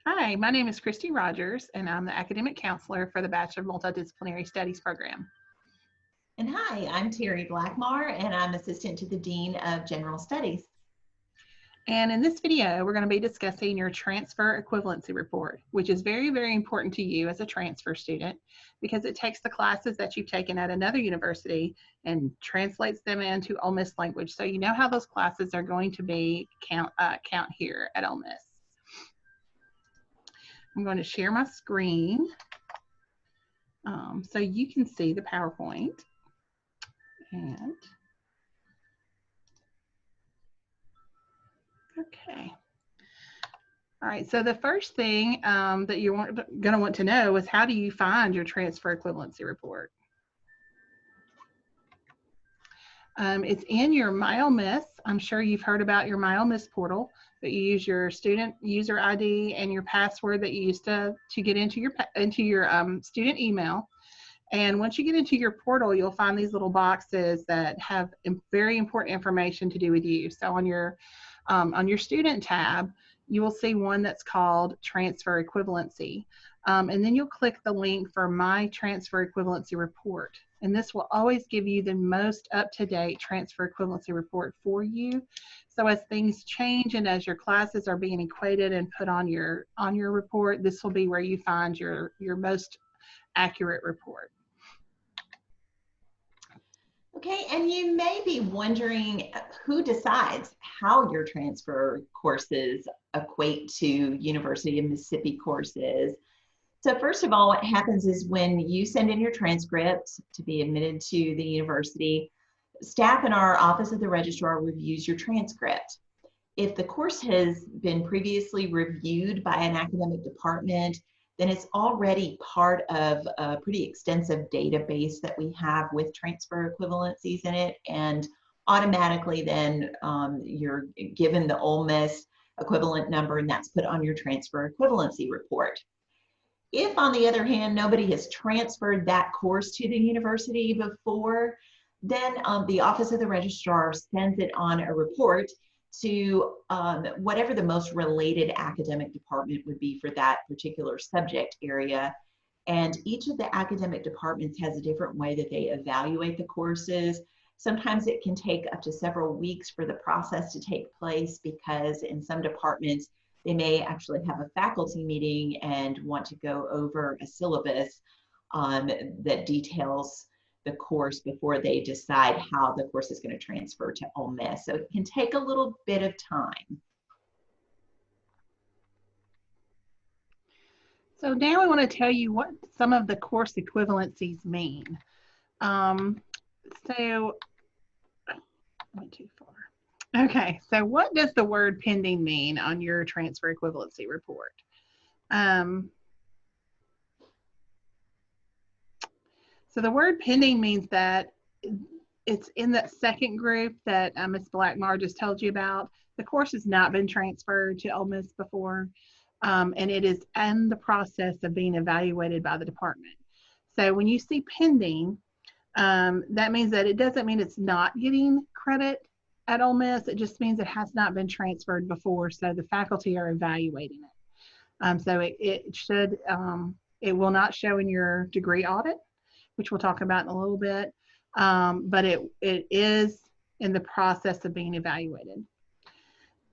Hi, my name is Christy Rogers, and I'm the academic counselor for the Bachelor of Multi-Disciplinary Studies program. And hi, I'm Terry Blackmar, and I'm Assistant to the Dean of General Studies. And in this video, we're going to be discussing your transfer equivalency report, which is very, very important to you as a transfer student because it takes the classes that you've taken at another university and translates them into Ole Miss language. So you know how those classes are going to be count here at Ole Miss. I'm going to share my screen so you can see the PowerPoint. And okay. All right, so the first thing that you're going to want to know is how do you find your transfer equivalency report? It's in your My Ole Miss. I'm sure you've heard about your My Ole Miss portal, that you use your student user ID and your password that you use to get into your student email. And once you get into your portal, you'll find these little boxes that have very important information to do with you. So on your student tab, you will see one that's called transfer equivalency. And then you'll click the link for my transfer equivalency report. And this will always give you the most up-to-date transfer equivalency report for you. So as things change and as your classes are being equated and put on your report, this will be where you find your most accurate report. Okay, and you may be wondering who decides how your transfer courses equate to University of Mississippi courses. So first of all, what happens is when you send in your transcript to be admitted to the university, staff in our Office of the Registrar reviews your transcript. If the course has been previously reviewed by an academic department, then it's already part of a pretty extensive database that we have with transfer equivalencies in it, and automatically then you're given the Ole Miss equivalent number, and that's put on your transfer equivalency report. If, on the other hand, nobody has transferred that course to the university before, then the Office of the Registrar sends it on a report to whatever the most related academic department would be for that particular subject area. And each of the academic departments has a different way that they evaluate the courses. Sometimes it can take up to several weeks for the process to take place because in some departments, they may actually have a faculty meeting and want to go over a syllabus that details the course before they decide how the course is going to transfer to Ole Miss. So it can take a little bit of time. So now I want to tell you what some of the course equivalencies mean. So, went too far. Okay, so what does the word pending mean on your transfer equivalency report? So the word pending means that it's in that second group that Ms. Blackmar just told you about. The course has not been transferred to Ole Miss before, and it is in the process of being evaluated by the department. So when you see pending, that means that it doesn't mean it's not getting credit at Ole Miss. It just means it has not been transferred before, so the faculty are evaluating it. So it will not show in your degree audit, which we'll talk about in a little bit, but it is in the process of being evaluated.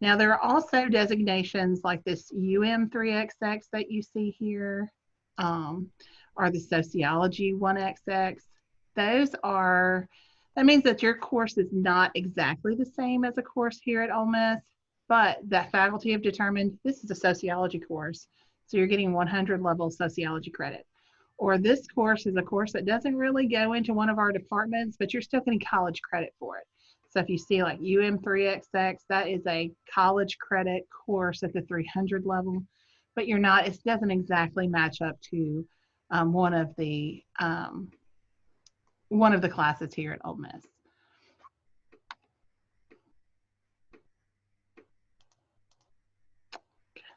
Now, there are also designations like this UM3XX that you see here, or the Sociology 1XX. That means that your course is not exactly the same as a course here at Ole Miss, but that faculty have determined this is a sociology course, so you're getting 100 level sociology credit. Or this course is a course that doesn't really go into one of our departments, but you're still getting college credit for it. So if you see like UM3XX, that is a college credit course at the 300 level, but it doesn't exactly match up to one of the classes here at Ole Miss.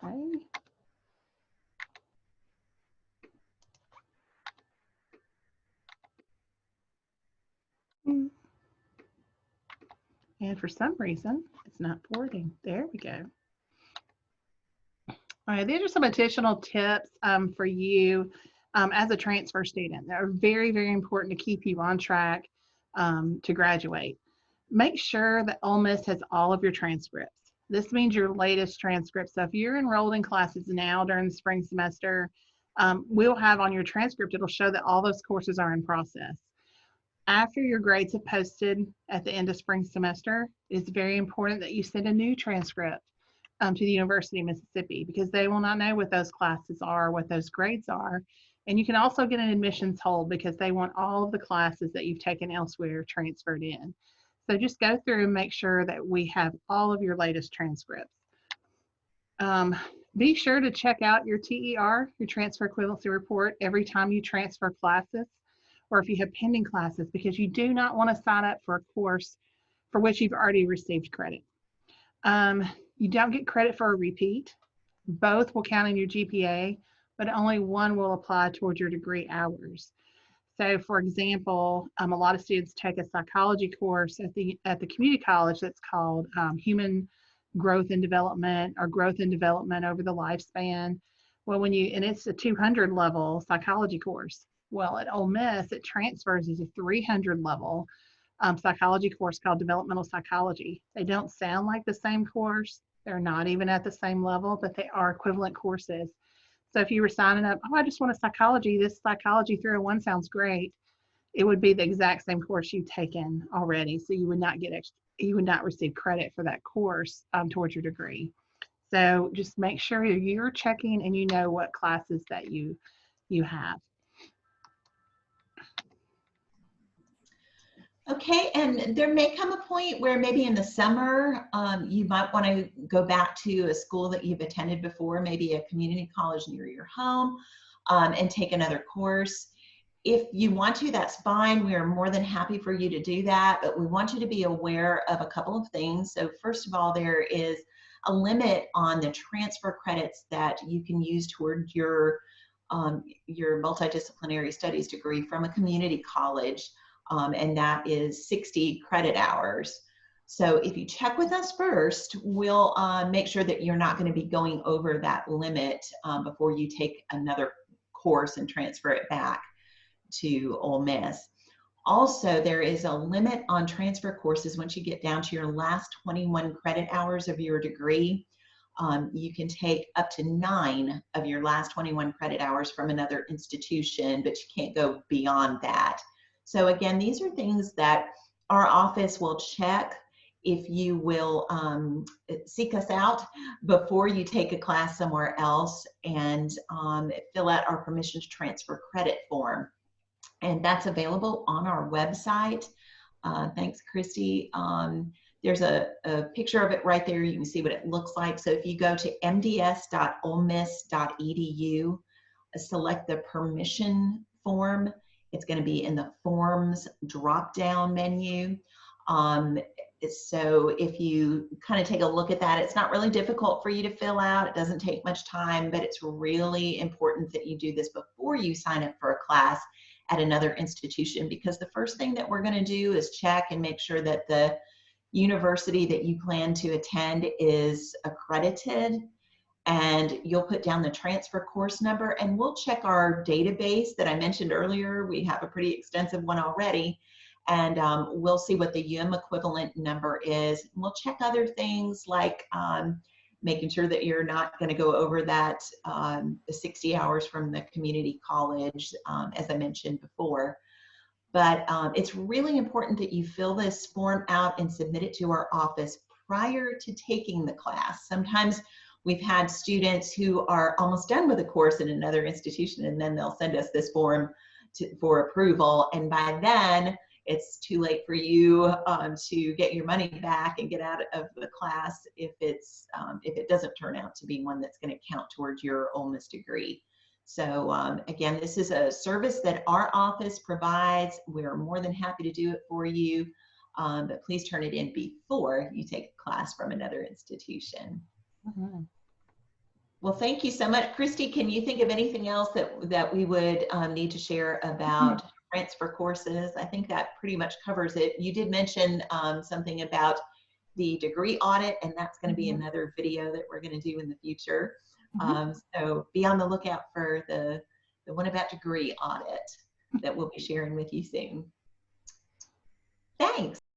Okay. And for some reason, it's not porting. There we go. All right, these are some additional tips for you as a transfer student that are very, very important to keep you on track to graduate. Make sure that Ole Miss has all of your transcripts. This means your latest transcripts. So if you're enrolled in classes now during the spring semester, we'll have on your transcript, it'll show that all those courses are in process. After your grades have posted at the end of spring semester, it's very important that you send a new transcript to the University of Mississippi, because they will not know what those classes are, what those grades are. And you can also get an admissions hold because they want all of the classes that you've taken elsewhere transferred in. So just go through and make sure that we have all of your latest transcripts. Be sure to check out your TER, your transfer equivalency report, every time you transfer classes, or if you have pending classes, because you do not want to sign up for a course for which you've already received credit. You don't get credit for a repeat. Both will count in your GPA, but only one will apply towards your degree hours. So for example, a lot of students take a psychology course at the community college that's called Human Growth and Development, or Growth and Development over the Lifespan. Well, and it's a 200 level psychology course. Well, at Ole Miss, it transfers as a 300 level psychology course called Developmental Psychology. They don't sound like the same course. They're not even at the same level, but they are equivalent courses. So if you were signing up, oh, I just want a psychology, this Psychology 301 sounds great, it would be the exact same course you've taken already. So you would not get extra, you would not receive credit for that course towards your degree. So just make sure you're checking and you know what classes that you have. Okay, and there may come a point where maybe in the summer you might want to go back to a school that you've attended before, maybe a community college near your home, and take another course. If you want to, that's fine. We are more than happy for you to do that, but we want you to be aware of a couple of things. So first of all, there is a limit on the transfer credits that you can use toward your multidisciplinary studies degree from a community college. And that is 60 credit hours. So if you check with us first, we'll make sure that you're not going to be going over that limit before you take another course and transfer it back to Ole Miss. Also, there is a limit on transfer courses once you get down to your last 21 credit hours of your degree. You can take up to 9 of your last 21 credit hours from another institution, but you can't go beyond that. So again, these are things that our office will check if you will seek us out before you take a class somewhere else, and fill out our permission to transfer credit form. And that's available on our website. Thanks, Christy. There's a picture of it right there. You can see what it looks like. So if you go to mds.olemiss.edu, select the permission form, it's going to be in the forms drop-down menu. So if you kind of take a look at that, it's not really difficult for you to fill out. It doesn't take much time, but it's really important that you do this before you sign up for a class at another institution, because the first thing that we're going to do is check and make sure that the university that you plan to attend is accredited. And you'll put down the transfer course number, and we'll check our database that I mentioned earlier. We have a pretty extensive one already, and we'll see what the equivalent number is. We'll check other things like making sure that you're not going to go over that the 60 hours from the community college, as I mentioned before. But it's really important that you fill this form out and submit it to our office prior to taking the class. Sometimes we've had students who are almost done with a course in another institution, and then they'll send us this form for approval. And by then, it's too late for you to get your money back and get out of the class if it doesn't turn out to be one that's going to count towards your Ole Miss degree. So again, this is a service that our office provides. We're more than happy to do it for you, but please turn it in before you take a class from another institution. Mm-hmm. Well, thank you so much. Christy, can you think of anything else that we would need to share about transfer courses? I think that pretty much covers it. You did mention something about the degree audit, and that's going to be another video that we're going to do in the future. Mhm. So be on the lookout for the One About Degree audit that we'll be sharing with you soon. Thanks.